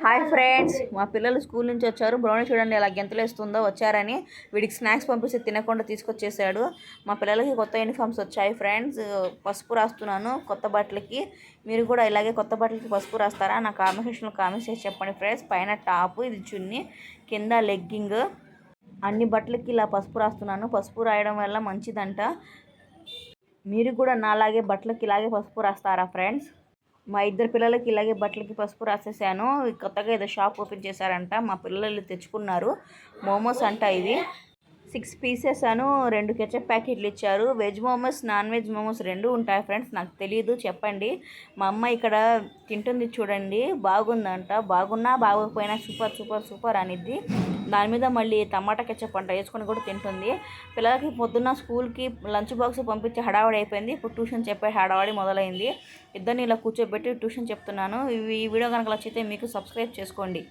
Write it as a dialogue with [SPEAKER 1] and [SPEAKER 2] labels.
[SPEAKER 1] Hi friends, మా పిల్లలు school నుంచి వచ్చారు. బ్రౌనీ చూడండి ఎలా గెంతులేస్తుందో. వచ్చారని వీడికి స్నాక్స్ పంపిస్తే తినకుండా తీసుకొచ్చేసాడు. మా పిల్లలకి కొత్త యూనిఫామ్స్ వచ్చాయి ఫ్రెండ్స్. పసుపు రాస్తున్నాను కొత్త బట్టలకి. మీరు కూడా ఇలాగే కొత్త బట్టలకి పసుపు రాస్తారా? నా కామెంట్ సెక్షన్లో కామెంట్స్ చేసి చెప్పండి ఫ్రెండ్స్. పైన టాపు, ఇది చున్నీ, కింద లెగ్గింగ్. అన్ని బట్టలకి ఇలా పసుపు రాస్తున్నాను. పసుపు రాయడం వల్ల మంచిదంట. మీరు కూడా నాలాగే బట్టలకి ఇలాగే పసుపు రాస్తారా ఫ్రెండ్స్? మా ఇద్దరు పిల్లలకి ఇలాగే బట్టలకి పసుపు రాసేసాను. కొత్తగా ఏదో షాప్ ఓపెన్ చేశారంట. మా పిల్లలు తెచ్చుకున్నారు. మోమోస్ అంట ఇవి. 6 పీసెస్ అను 2 కెచప్ ప్యాకెట్లు ఇచ్చారు. Veg momos, non veg momos 2 ఉంటాయి ఫ్రెండ్స్. నాకు తెలియదు, చెప్పండి. మా అమ్మ ఇక్కడ తింటుంది చూడండి. బాగుందంట. బాగున్నా బాగోకపోయినా సూపర్ సూపర్ సూపర్ అనిద్ది. దాని మీద మళ్ళీ టమాటా కెచప్ అంట వేసుకొని కూడా తింటుంది. పిల్లలకి పొద్దున్న స్కూల్కి లంచ్ బాక్స్ పంపించి హడావడి అయిపోయింది. ఇప్పుడు ట్యూషన్ చెప్పే హడావడి మొదలైంది. ఇద్దరిని ఇలా కూర్చోబెట్టి ట్యూషన్ చెప్తున్నాను. ఈ వీడియో కనుక నచ్చితే మీకు సబ్స్క్రైబ్ చేసుకోండి.